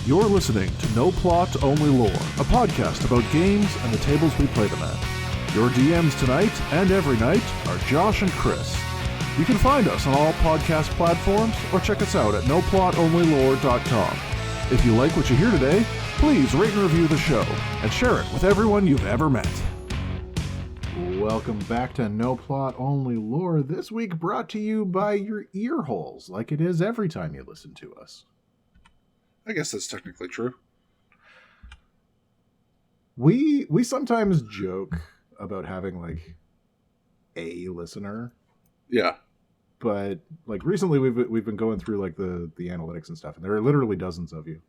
You're listening to No Plot, Only Lore, a podcast about games and the tables we play them at. Your DMs tonight and every night are Josh and Kris. You can find us on all podcast platforms or check us out at noplotonlylore.com. If you like what you hear today, please rate and review the show and share it with everyone you've ever met. Welcome back to No Plot, Only Lore, this week brought to you by your ear holes, like it is every time you listen to us. I guess that's technically true. We sometimes joke about having like a listener. Yeah. But like recently we've been going through like the analytics and stuff, and there are literally dozens of you.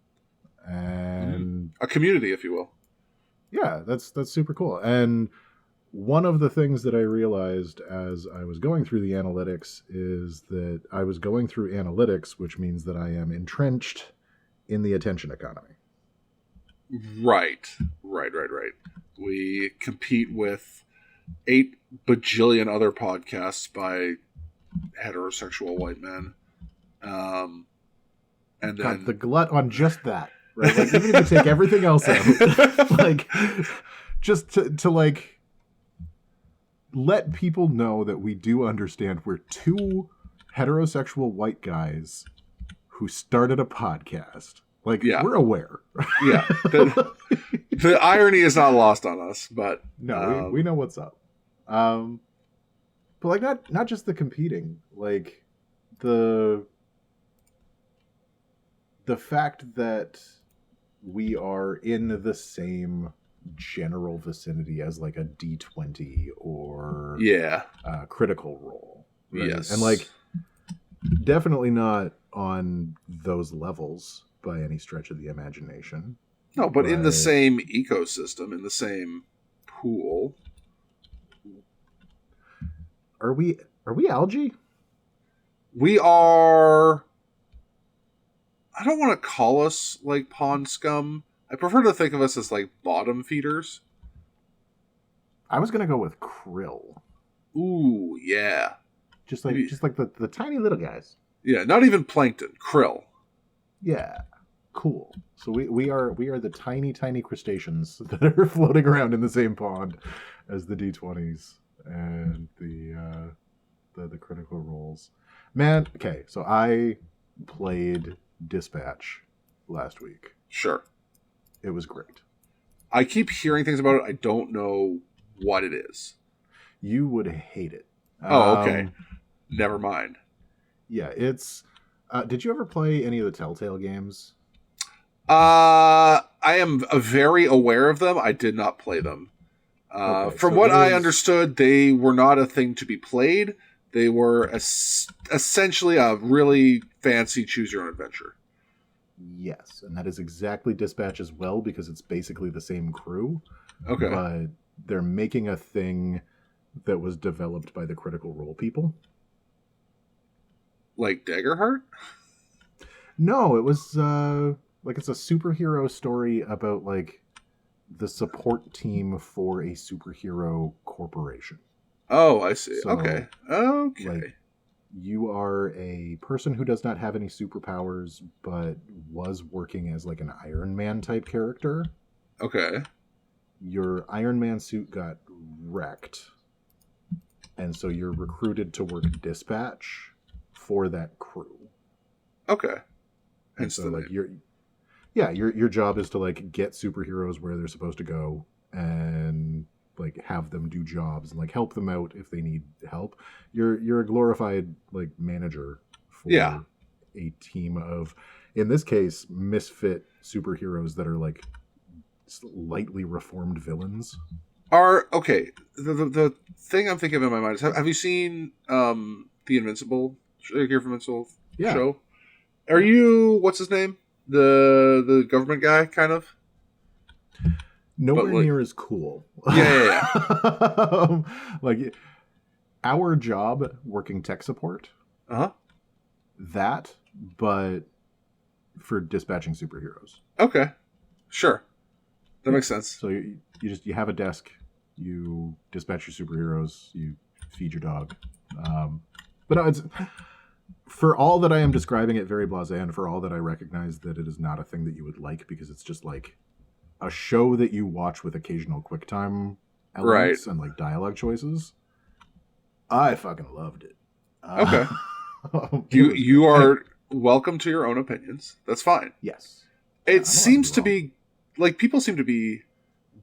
And a community, if you will. Yeah, that's super cool. And one of the things that I realized as I was going through the analytics is that I was going through analytics, which means that I am entrenched in the attention economy. Right. We compete with 8 bajillion other podcasts by heterosexual white men. And then God, the glut on just that, right? Like, even if you take everything else out, like, just to like, let people know that we do understand we're 2 heterosexual white guys who started a podcast. Like, yeah. We're aware. Yeah. The irony is not lost on us, but... No, we know what's up. But, like, not just the competing. Like, the fact that we are in the same general vicinity as, like, a D20 or... Yeah. Critical Role. Right? Yes. And, like, definitely not on those levels by any stretch of the imagination. No, but in the same ecosystem, in the same pool. Are we algae? We are... I don't want to call us like pond scum. I prefer to think of us as like bottom feeders. I was going to go with krill. Ooh, yeah. Just like the tiny little guys. Yeah, not even plankton, krill. Yeah, cool. So we are the tiny crustaceans that are floating around in the same pond as the D20s and the critical roles. Man, okay, so I played Dispatch last week. Sure. It was great. I keep hearing things about it. I don't know what it is. You would hate it. Oh, okay. Never mind. Yeah, it's... did you ever play any of the Telltale games? I am very aware of them. I did not play them. From what I understood, they were not a thing to be played. They were essentially a really fancy choose-your-own-adventure. Yes, and that is exactly Dispatch as well, because it's basically the same crew. Okay. But they're making a thing that was developed by the Critical Role people. Like Daggerheart? No, it was like it's a superhero story about like the support team for a superhero corporation. Oh, I see. So, okay. Like, you are a person who does not have any superpowers, but was working as like an Iron Man type character. Okay. Your Iron Man suit got wrecked, and so you're recruited to work Dispatch for that crew. Okay. And so like your job is to like get superheroes where they're supposed to go and like have them do jobs and like help them out if they need help. You're a glorified like manager for a team of, in this case, misfit superheroes that are like slightly reformed villains. The thing I'm thinking of in my mind is, have you seen the Invincible show? Are you, what's his name? The government guy, kind of? Nowhere near as cool. Yeah. Like, our job working tech support. Uh-huh. That, but for dispatching superheroes. Okay. Sure. That makes sense. So you have a desk, you dispatch your superheroes, you feed your dog. But no, it's for all that I am describing it very blasé, and for all that I recognize that it is not a thing that you would like, because it's just like a show that you watch with occasional QuickTime elements and like dialogue choices, I fucking loved it. Okay. You are welcome to your own opinions. That's fine. Yes. It seems to be like people seem to be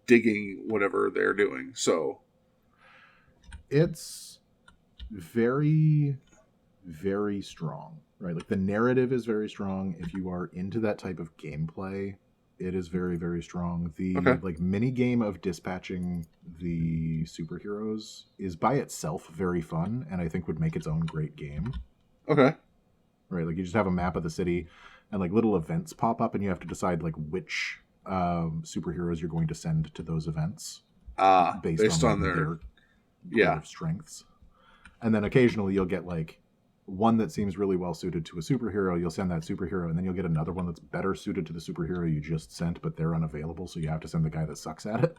digging whatever they're doing. So it's very, very strong, right? Like the narrative is very strong. If you are into that type of gameplay, it is very, very strong. The like mini game of dispatching the superheroes is by itself very fun, and I think would make its own great game. Okay. Right, like you just have a map of the city, and like little events pop up, and you have to decide like which superheroes you're going to send to those events. Based on their strengths. And then occasionally you'll get like one that seems really well suited to a superhero. You'll send that superhero, and then you'll get another one that's better suited to the superhero you just sent, but they're unavailable, so you have to send the guy that sucks at it.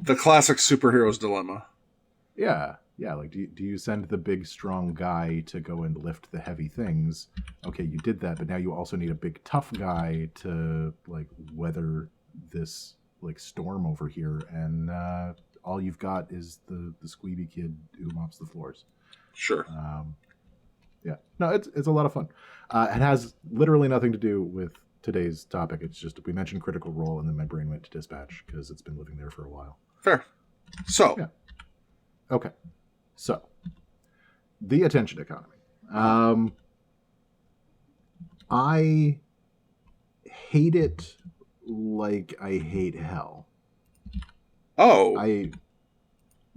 The classic superhero's dilemma. Yeah. Like, do you send the big, strong guy to go and lift the heavy things? Okay, you did that, but now you also need a big, tough guy to like weather this like storm over here, and all you've got is the squeeby kid who mops the floors. Sure. Yeah. No, it's a lot of fun. It has literally nothing to do with today's topic. It's just we mentioned Critical Role, and then my brain went to Dispatch because it's been living there for a while. Fair. So. Yeah. Okay. So, the attention economy. I hate it like I hate hell. Oh. I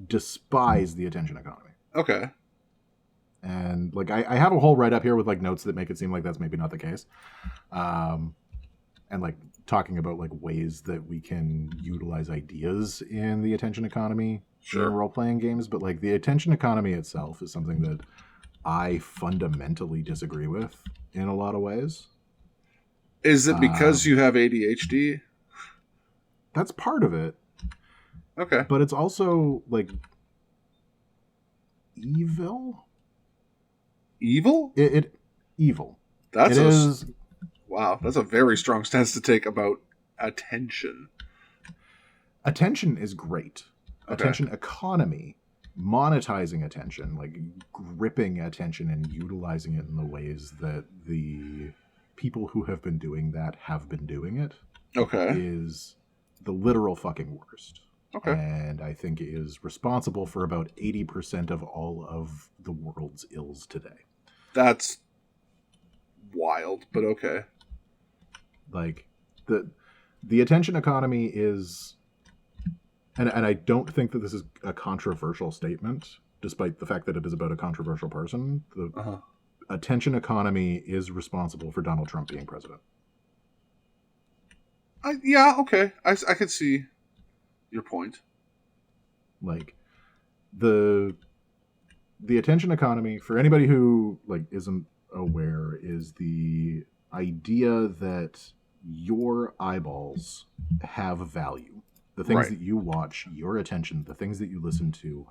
despise the attention economy. Okay. And like I have a whole write-up here with like notes that make it seem like that's maybe not the case. And like talking about like ways that we can utilize ideas in the attention economy in role-playing games, but like the attention economy itself is something that I fundamentally disagree with in a lot of ways. Is it because you have ADHD? That's part of it. Okay. But it's also like evil. Evil? It evil. Wow, that's a very strong stance to take about attention. Attention is great. Okay. Attention economy, monetizing attention, like gripping attention and utilizing it in the ways that the people who have been doing that have been doing it. Okay. Is the literal fucking worst. Okay. And I think it is responsible for about 80% of all of the world's ills today. That's wild, but okay. Like the attention economy is, and I don't think that this is a controversial statement, despite the fact that it is about a controversial person. The attention economy is responsible for Donald Trump being president. Yeah, okay. I could see your point. Like the attention economy, for anybody who like isn't aware, is the idea that your eyeballs have value. The things that you watch, your attention, the things that you listen to,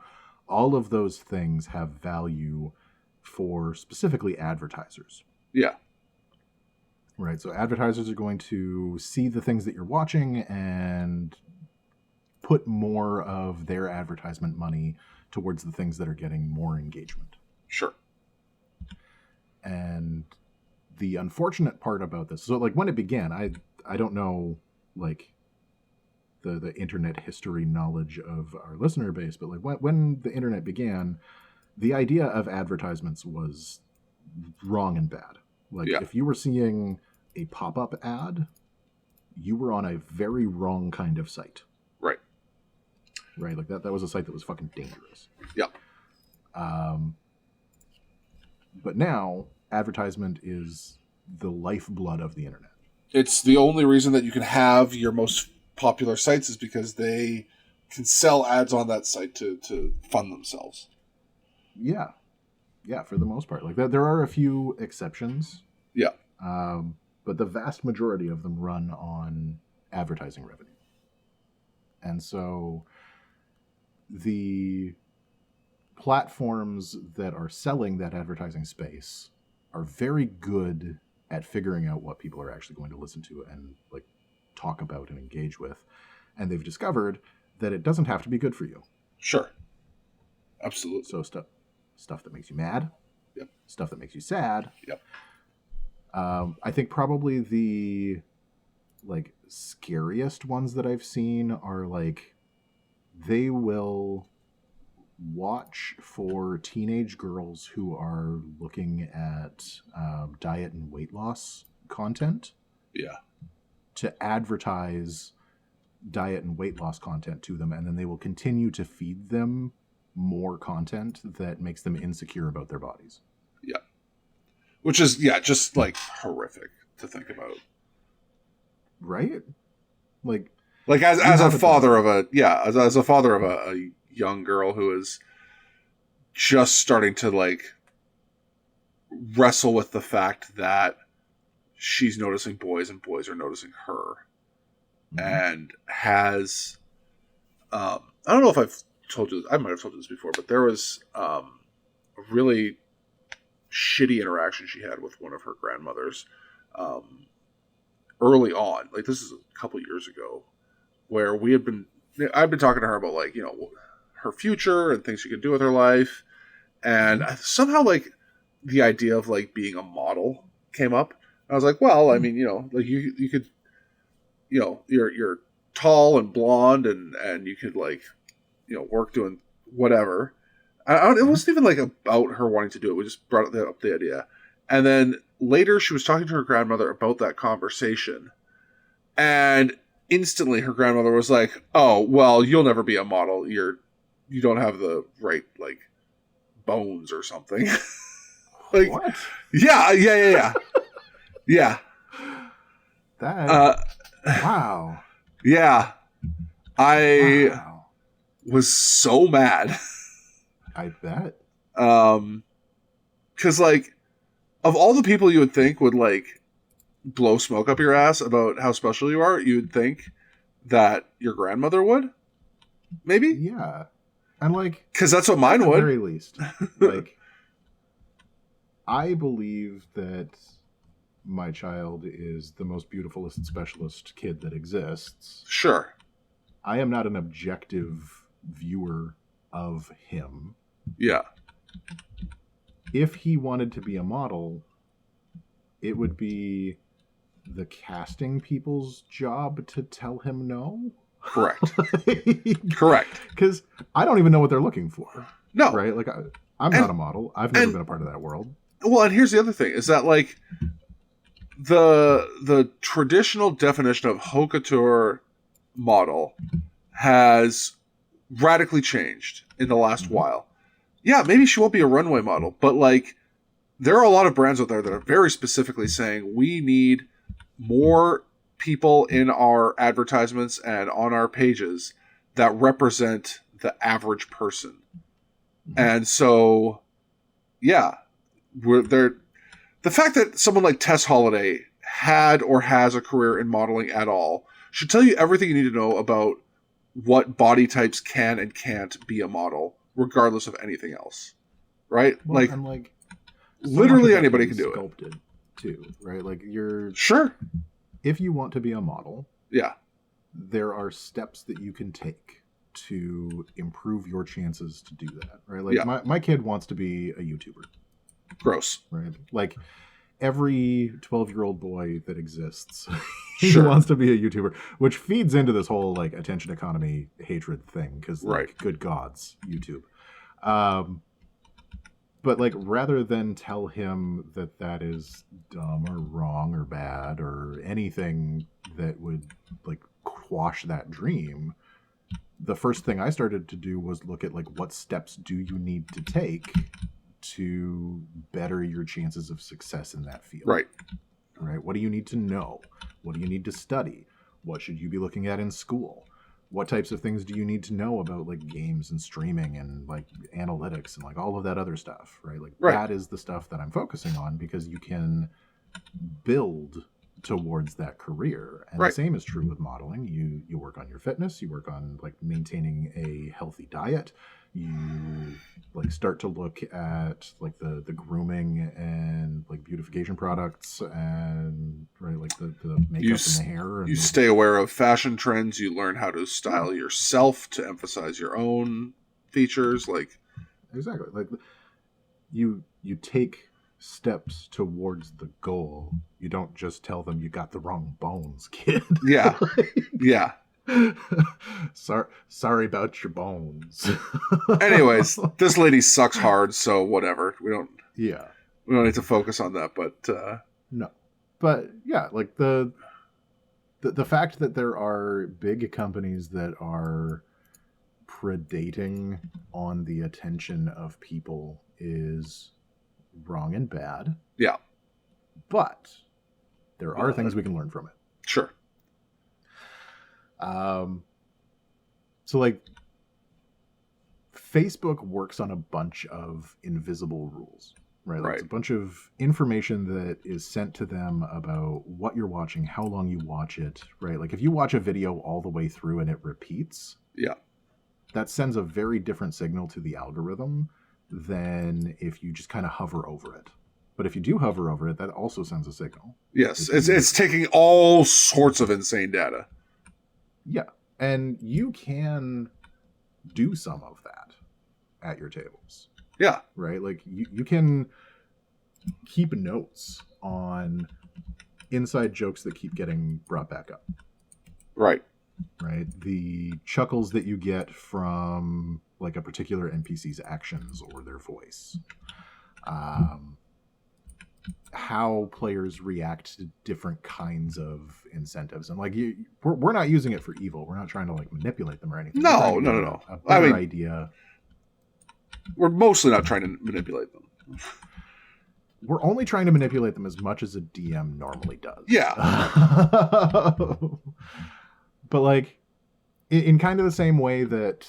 all of those things have value for specifically advertisers. Yeah. Right. So advertisers are going to see the things that you're watching and put more of their advertisement money towards the things that are getting more engagement. Sure. And the unfortunate part about this, so like when it began, I don't know like the internet history knowledge of our listener base, but like when the internet began, the idea of advertisements was wrong and bad. Like if you were seeing a pop-up ad, you were on a very wrong kind of site. Right, like that was a site that was fucking dangerous. Yeah. But now advertisement is the lifeblood of the internet. It's the only reason that you can have your most popular sites is because they can sell ads on that site to fund themselves. Yeah, for the most part. Like there are a few exceptions. Yeah. But the vast majority of them run on advertising revenue. And so the platforms that are selling that advertising space are very good at figuring out what people are actually going to listen to and like talk about and engage with. And they've discovered that it doesn't have to be good for you. Sure. Absolutely. So stuff that makes you mad. Yep. Stuff that makes you sad. Yep. I think probably the like scariest ones that I've seen are like they will watch for teenage girls who are looking at diet and weight loss content. Yeah. To advertise diet and weight loss content to them, and then they will continue to feed them more content that makes them insecure about their bodies. Yeah. Which is, just like horrific to think about. Right? Like as a father of a young girl who is just starting to like wrestle with the fact that she's noticing boys and boys are noticing her. Mm-hmm. And has I don't know if I've told you, I might have told you this before, but there was a really shitty interaction she had with one of her grandmothers early on. Like this is a couple years ago, where I'd been talking to her about like, her future and things she could do with her life. And somehow like the idea of like being a model came up. I was like, well, I mean, like you could, you're tall and blonde and you could like, work doing whatever. It wasn't even like about her wanting to do it. We just brought up the idea. And then later she was talking to her grandmother about that conversation. And instantly her grandmother was like, oh, well, you'll never be a model. You don't have the right, like, bones or something. Like, what? Yeah. Yeah. That, wow. Yeah. I was so mad. I bet. Because, like, of all the people you would think would, like, blow smoke up your ass about how special you are, you would think that your grandmother would? Maybe? Yeah. And, like... Because that's what mine would. At the very least. Like, I believe that my child is the most beautifulest specialist kid that exists. Sure. I am not an objective viewer of him. Yeah. If he wanted to be a model, it would be the casting people's job to tell him no. Correct. Correct. Because I don't even know what they're looking for. No. Right? Like, I'm not a model. I've never been a part of that world. Well, and here's the other thing, is that, like, the traditional definition of haute couture model has radically changed in the last while. Yeah, maybe she won't be a runway model, but, like, there are a lot of brands out there that are very specifically saying we need more people in our advertisements and on our pages that represent the average person. And so, yeah, the fact that someone like Tess Holliday had or has a career in modeling at all should tell you everything you need to know about what body types can and can't be a model, regardless of anything else. Right? Well, and like literally anybody can do it. Sculpted too, right? Like you're sure. If you want to be a model, yeah, there are steps that you can take to improve your chances to do that, right? Like my kid wants to be a YouTuber. Gross. Right? Like every 12-year-old boy that exists, he wants to be a YouTuber, which feeds into this whole like attention economy hatred thing because like good gods, YouTube. But like rather than tell him that that is dumb or wrong or bad or anything that would like quash that dream, the first thing I started to do was look at like what steps do you need to take to better your chances of success in that field. Right. What do you need to know? What do you need to study? What should you be looking at in school? What types of things do you need to know about like games and streaming and like analytics and like all of that other stuff, right? Like that is the stuff that I'm focusing on because you can build towards that career. And the same is true with modeling. You work on your fitness, you work on like maintaining a healthy diet, You like start to look at like the grooming and like beautification products and right like the makeup and the hair. And you stay aware of fashion trends. You learn how to style yourself to emphasize your own features. Like exactly like you take steps towards the goal. You don't just tell them you got the wrong bones, kid. Yeah, yeah. Sorry about your bones. Anyways, this lady sucks hard, so whatever. We don't need to focus on that, but no. But yeah, like the fact that there are big companies that are predating on the attention of people is wrong and bad. Yeah. But there are things we can learn from it. Sure. So like Facebook works on a bunch of invisible rules, right? Like it's a bunch of information that is sent to them about what you're watching, how long you watch it, right? Like if you watch a video all the way through and it repeats, that sends a very different signal to the algorithm than if you just kind of hover over it. But if you do hover over it, that also sends a signal. Yes, it's taking all sorts of insane data. Yeah, and you can do some of that at your tables. Yeah. Right? Like, you can keep notes on inside jokes that keep getting brought back up. Right. Right? The chuckles that you get from, like, a particular NPC's actions or their voice. How players react to different kinds of incentives, and like we're not using it for evil. We're not trying to like manipulate them or anything. No. A better idea. We're mostly not trying to manipulate them. We're only trying to manipulate them as much as a DM normally does. Yeah. But like in kind of the same way that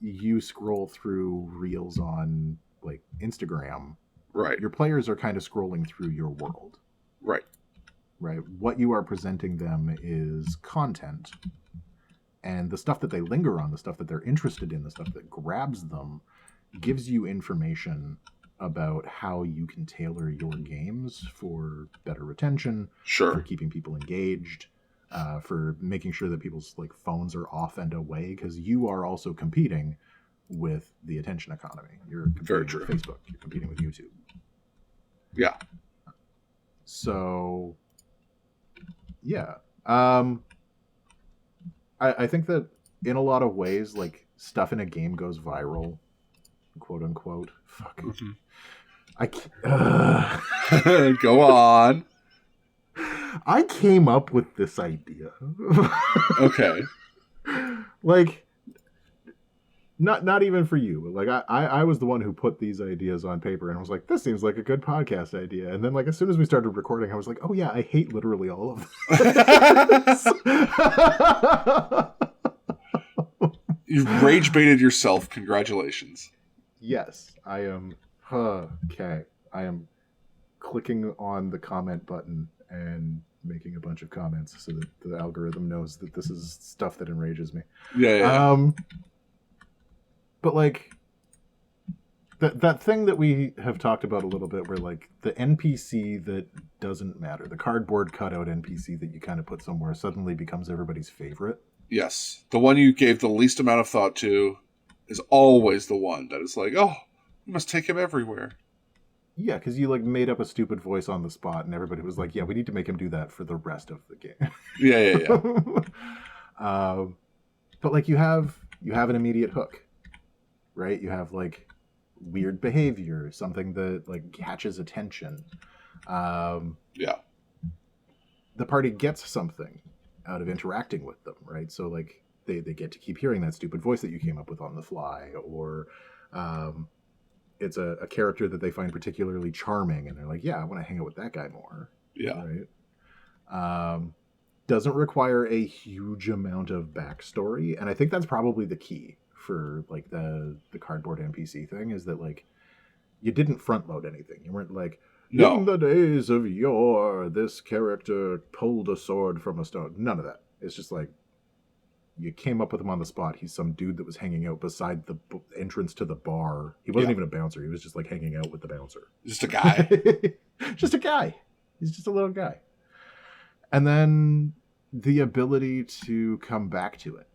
you scroll through reels on like Instagram. Right. Your players are kind of scrolling through your world. Right. Right. What you are presenting them is content. And the stuff that they linger on, the stuff that they're interested in, the stuff that grabs them, gives you information about how you can tailor your games for better retention, for keeping people engaged, for making sure that people's like phones are off and away, because you are also competing with the attention economy. You're competing with Facebook. You're competing with YouTube. Yeah. So, yeah. I think that in a lot of ways, like, stuff in a game goes viral, quote unquote. Fuck. Mm-hmm. Go on. I came up with this idea. Okay. Like, not even for you. Like, I was the one who put these ideas on paper and was like, this seems like a good podcast idea. And then, like, as soon as we started recording, I was like, oh yeah, I hate literally all of this. You've rage baited yourself. Congratulations. Yes, I am. Okay. I am clicking on the comment button and making a bunch of comments so that the algorithm knows that this is stuff that enrages me. Yeah. But like that thing that we have talked about a little bit, where like the NPC that doesn't matter, the cardboard cutout NPC that you kind of put somewhere, suddenly becomes everybody's favorite. Yes, the one you gave the least amount of thought to is always the one that is like, oh, we must take him everywhere. Yeah, because you like made up a stupid voice on the spot, and everybody was like, "Yeah, we need to make him do that for the rest of the game." Yeah. But like you have an immediate hook. Right? You have like weird behavior, something that like catches attention. Yeah. The party gets something out of interacting with them, right? So like they get to keep hearing that stupid voice that you came up with on the fly, or it's a character that they find particularly charming and they're like, yeah, I want to hang out with that guy more. Yeah. Right? Doesn't require a huge amount of backstory, and I think that's probably the key for like the cardboard NPC thing, is that like you didn't front load anything. You weren't like, in the days of yore, this character pulled a sword from a stone. None of that. It's just like, you came up with him on the spot. He's some dude that was hanging out beside the entrance to the bar. He wasn't even a bouncer. He was just like hanging out with the bouncer. Just a guy. Just a guy. He's just a little guy. And then the ability to come back to it,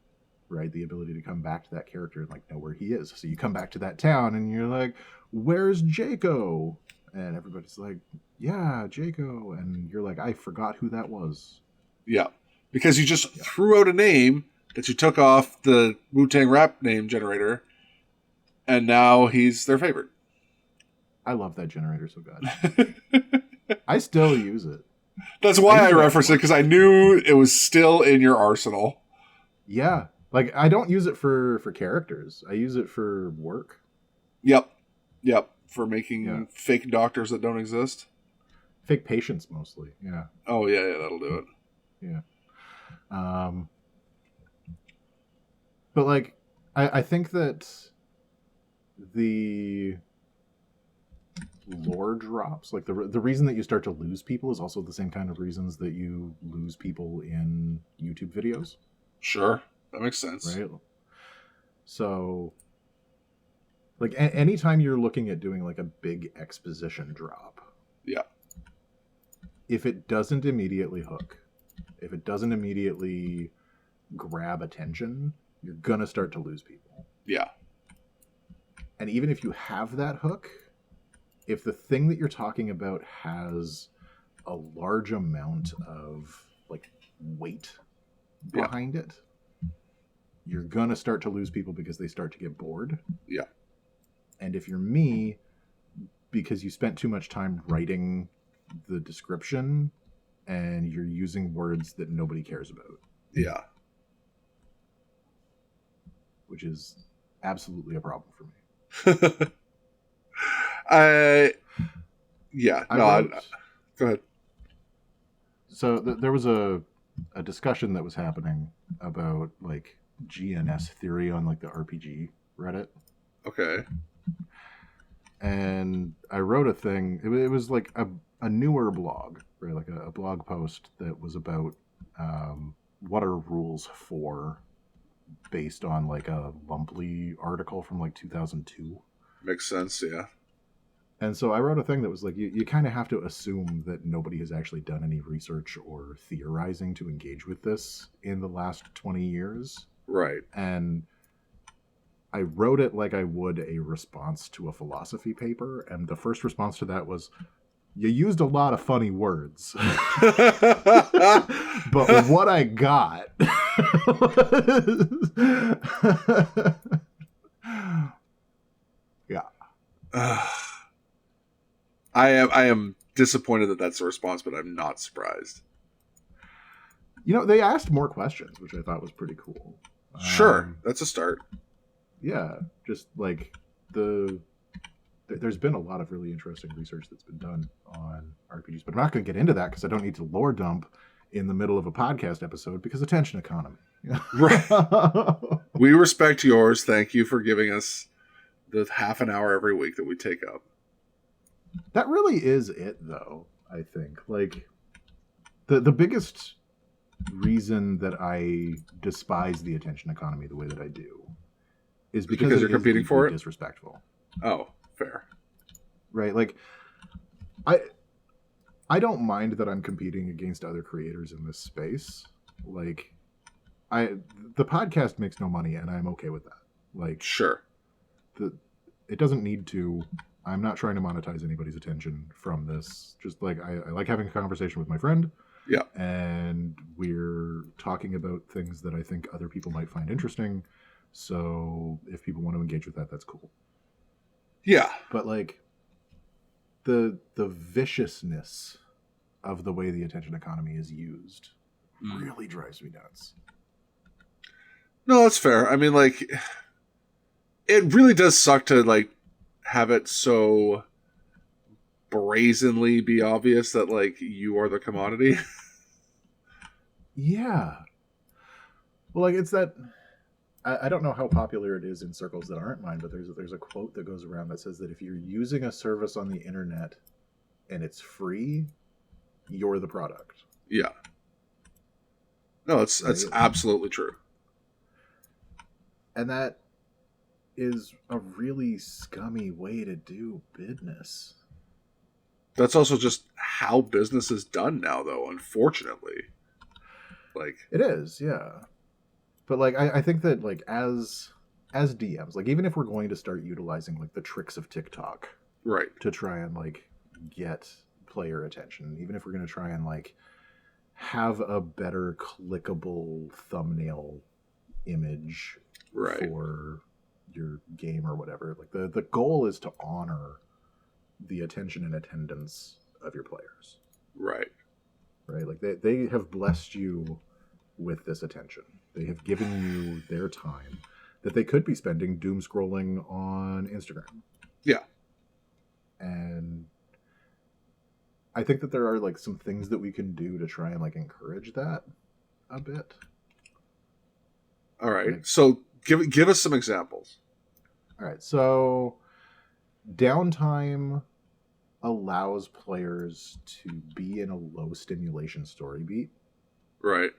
right? The ability to come back to that character and like know where he is. So you come back to that town and you're like, where's Jaco? And everybody's like, yeah, Jaco. And you're like, I forgot who that was. Yeah. Because you just threw out a name that you took off the Wu-Tang rap name generator, and now he's their favorite. I love that generator so bad. I still use it. That's why I referenced it, because I knew it was still in your arsenal. Yeah. Like, I don't use it for characters. I use it for work. Yep. For making fake doctors that don't exist. Fake patients, mostly. Yeah. Oh, yeah, that'll do it. Yeah. But like, I think that the lore drops, like the reason that you start to lose people is also the same kind of reasons that you lose people in YouTube videos. Sure, that makes sense. Right. So, like, anytime you're looking at doing like a big exposition drop, yeah, if it doesn't immediately hook, if it doesn't immediately grab attention, you're gonna start to lose people. Yeah. And even if you have that hook, if the thing that you're talking about has a large amount of like weight behind it, you're gonna start to lose people because they start to get bored. Yeah. And if you're me, because you spent too much time writing the description and you're using words that nobody cares about. Yeah. Which is absolutely a problem for me. Go ahead. So there was a discussion that was happening about like GNS theory on like the RPG Reddit. Okay. And I wrote a thing. It was like a newer blog, right? Like a blog post that was about what are rules for, based on like a Lumpley article from like 2002. Makes sense, yeah. And so I wrote a thing that was like, you kind of have to assume that nobody has actually done any research or theorizing to engage with this in the last 20 years. Right. And I wrote it like I would a response to a philosophy paper. And the first response to that was, you used a lot of funny words. But what I got yeah. I am disappointed that that's a response, but I'm not surprised. You know, they asked more questions, which I thought was pretty cool. Sure, that's a start. Yeah, just like there's been a lot of really interesting research that's been done on RPGs, but I'm not going to get into that because I don't need to lore dump in the middle of a podcast episode because attention economy. Right. We respect yours. Thank you for giving us the half an hour every week that we take up. That really is it, though, I think. Like, the biggest reason that I despise the attention economy the way that I do is because you're competing for it? Disrespectful. Oh, fair. Right? Like, I don't mind that I'm competing against other creators in this space. Like, the podcast makes no money, and I'm okay with that. Like, sure. It doesn't need to. I'm not trying to monetize anybody's attention from this. Just like I like having a conversation with my friend. Yeah. And we're talking about things that I think other people might find interesting. So if people want to engage with that, that's cool. Yeah. But like the viciousness of the way the attention economy is used really drives me nuts. No, that's fair. I mean, like, it really does suck to like have it so brazenly be obvious that like you are the commodity. Yeah. Well, like it's that. I don't know how popular it is in circles that aren't mine, but there's a quote that goes around that says that if you're using a service on the internet and it's free, you're the product. Yeah. No, that's absolutely true. And that is a really scummy way to do business. That's also just how business is done now, though, unfortunately. Like, it is, yeah. But like I think that like as DMs, like even if we're going to start utilizing like the tricks of TikTok, right, to try and like get player attention, even if we're going to try and like have a better clickable thumbnail image for your game or whatever, like the goal is to honor the attention and attendance of your players, right? Like they have blessed you with this attention. They have given you their time that they could be spending doom scrolling on Instagram. Yeah. And I think that there are like some things that we can do to try and like encourage that a bit. All right. Like, so give us some examples. All right. So downtime allows players to be in a low stimulation story beat. Right.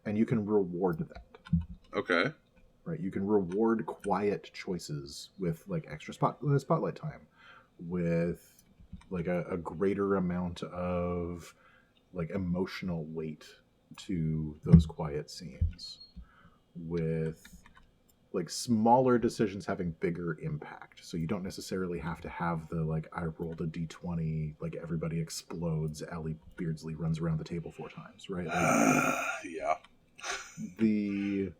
And you can reward that. Okay. Right. You can reward quiet choices with like extra spotlight time, with like a greater amount of like emotional weight to those quiet scenes, with like smaller decisions having bigger impact. So you don't necessarily have to have the like I rolled a d20, like everybody explodes, Allie Beardsley runs around the table 4 times, right? Like, yeah. The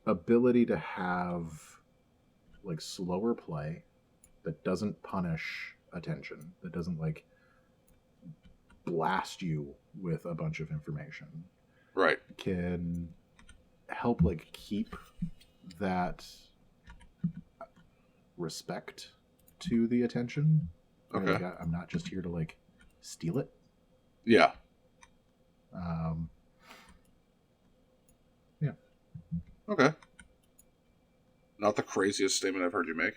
ability to have like slower play that doesn't punish attention, that doesn't like blast you with a bunch of information, right, can help like keep that respect to the attention. Okay. Like, I'm not just here to like steal it. Yeah. Yeah. Okay. Not the craziest statement I've heard you make.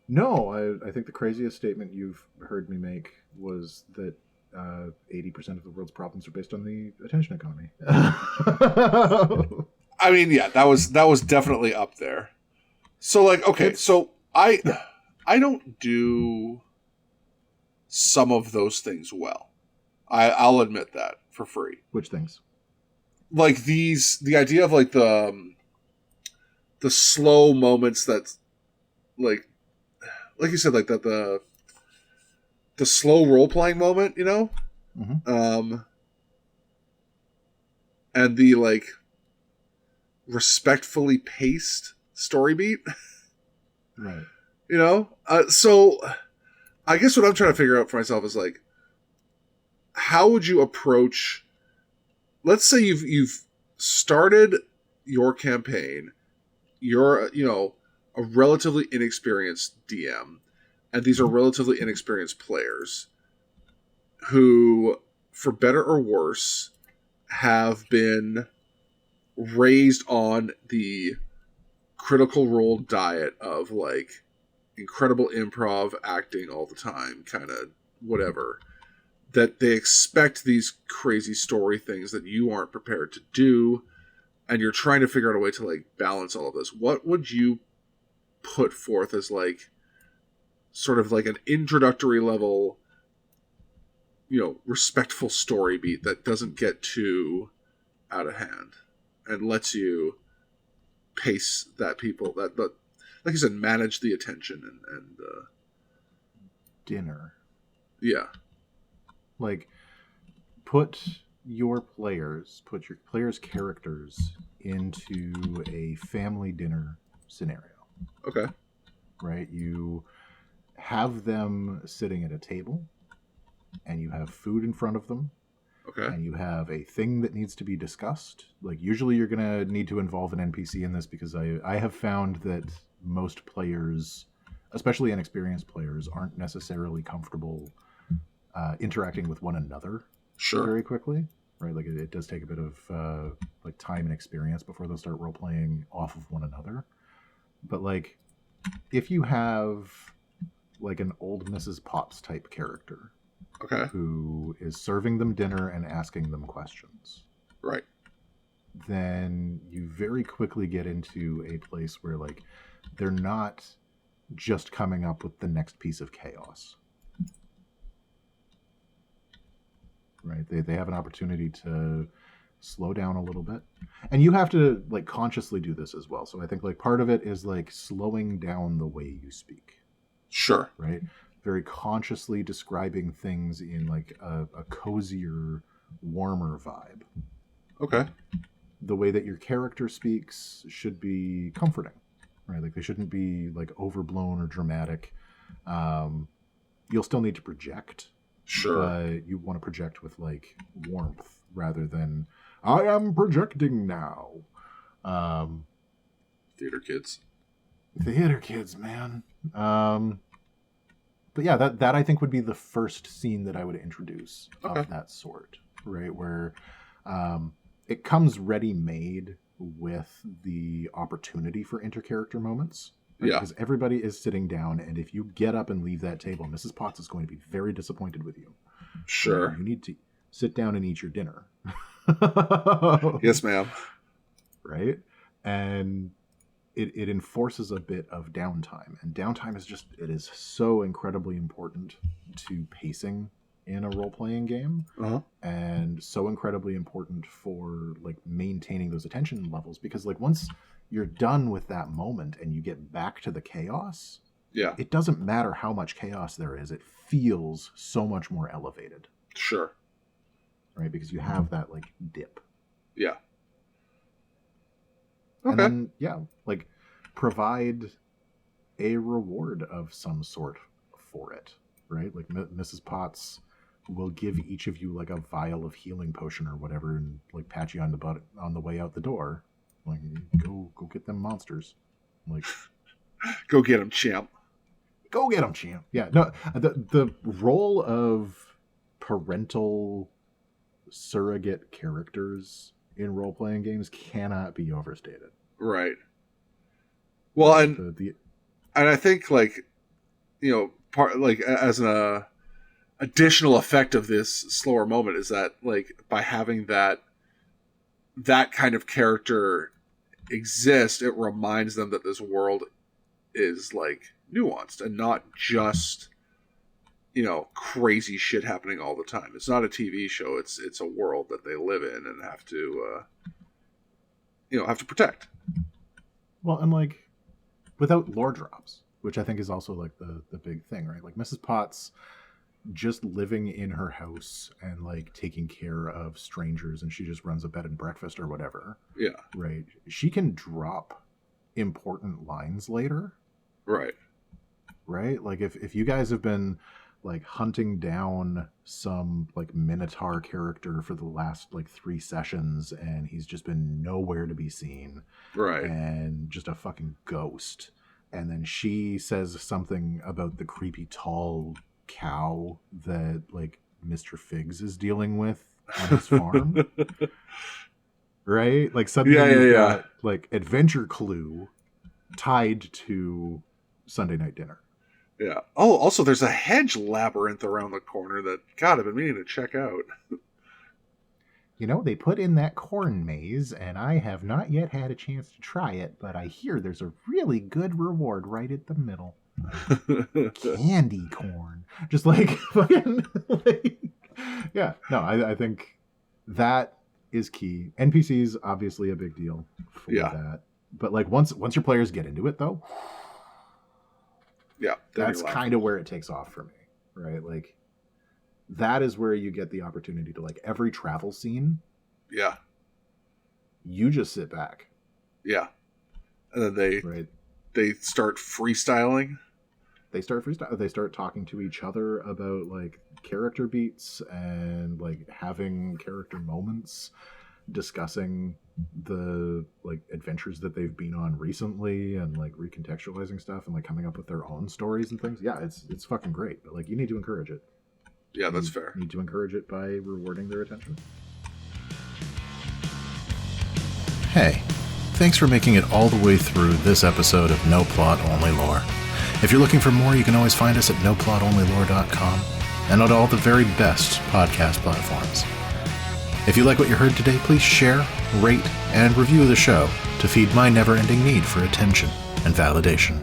No, I think the craziest statement you've heard me make was that 80% of the world's problems are based on the attention economy. I mean, yeah, that was definitely up there. So like, okay, so I don't do some of those things well. I'll admit that for free. Which things? Like the idea of like the slow moments that like you said, like that the slow role playing moment, you know, and the like respectfully paced story beat, right? You know, so I guess what I'm trying to figure out for myself is like, how would you approach? Let's say you've started your campaign, you're a relatively inexperienced DM, and these are relatively inexperienced players who, for better or worse, have been raised on the Critical Role diet of like incredible improv acting all the time, kind of whatever, that they expect these crazy story things that you aren't prepared to do, and you're trying to figure out a way to like balance all of this. What would you put forth as like sort of like an introductory level, respectful story beat that doesn't get too out of hand and lets you pace that like you said, manage the attention and dinner. Yeah. Like put your players' characters into a family dinner scenario. Okay. Right? You have them sitting at a table and you have food in front of them. Okay. And you have a thing that needs to be discussed. Like usually you're going to need to involve an NPC in this, because I have found that most players, especially inexperienced players, aren't necessarily comfortable interacting with one another very quickly. Right? Like it does take a bit of like time and experience before they'll start role playing off of one another. But like if you have like an old Mrs. Potts type character, okay, who is serving them dinner and asking them questions, right? then you very quickly get into a place where like they're not just coming up with the next piece of chaos. Right? They have an opportunity to slow down a little bit. And you have to like consciously do this as well. So I think like part of it is like slowing down the way you speak. Sure. Right? Very consciously describing things in like a cozier, warmer vibe. Okay. The way that your character speaks should be comforting, right? Like they shouldn't be like overblown or dramatic. You'll still need to project. Sure. But you want to project with like warmth rather than I am projecting now. Theater kids. Theater kids, man. But yeah, that I think would be the first scene that I would introduce of that sort, right? Where it comes ready-made with the opportunity for intercharacter moments. Right? Yeah. Because everybody is sitting down, and if you get up and leave that table, Mrs. Potts is going to be very disappointed with you. Sure. You need to sit down and eat your dinner. Yes, ma'am. Right? And it enforces a bit of downtime. And downtime is so incredibly important to pacing in a role-playing game. Uh-huh. And so incredibly important for like maintaining those attention levels. Because like once you're done with that moment and you get back to the chaos, it doesn't matter how much chaos there is. It feels so much more elevated. Sure. Right? Because you have that like dip. Yeah. Okay. And then, like provide a reward of some sort for it, right? Like Mrs. Potts will give each of you like a vial of healing potion or whatever, and like pat you on the butt on the way out the door. Like, go get them monsters. Like, go get them, champ. Go get them, champ. Yeah, no, the role of parental surrogate characters in role-playing games cannot be overstated. Right. Well, and I think like, you know, part like as an additional effect of this slower moment is that like by having that kind of character exist, it reminds them that this world is like nuanced and not just, you know, crazy shit happening all the time. It's not a TV show. It's a world that they live in and have to, have to protect. Well, and like without lore drops, which I think is also like the big thing, right? Like Mrs. Potts just living in her house and like taking care of strangers, and she just runs a bed and breakfast or whatever. Yeah. Right. She can drop important lines later. Right. Right. Like if you guys have been like hunting down some like Minotaur character for the last like 3 sessions and he's just been nowhere to be seen. Right. And just a fucking ghost. And then she says something about the creepy tall cow that like Mr. Figs is dealing with on his farm. Right? Like suddenly you've got like adventure clue tied to Sunday night dinner. Yeah. Oh, also there's a hedge labyrinth around the corner that, God, I've been meaning to check out. You know, they put in that corn maze, and I have not yet had a chance to try it, but I hear there's a really good reward right at the middle. Candy corn. Just like, fucking, like, yeah. No, I think that is key. NPCs, obviously a big deal for that. But like once your players get into it, though, that's kind of where it takes off for me, right? Like that is where you get the opportunity to like every travel scene. Yeah. You just sit back. Yeah. And then they start freestyling. They start talking to each other about like character beats and like having character moments, discussing the like adventures that they've been on recently and like recontextualizing stuff and like coming up with their own stories and things. Yeah, it's fucking great. But like you need to encourage it. Yeah, that's fair. You need to encourage it by rewarding their attention. Hey, thanks for making it all the way through this episode of No Plot Only Lore. If you're looking for more, you can always find us at noplotonlylore.com and on all the very best podcast platforms. If you like what you heard today, please share, rate, and review the show to feed my never-ending need for attention and validation.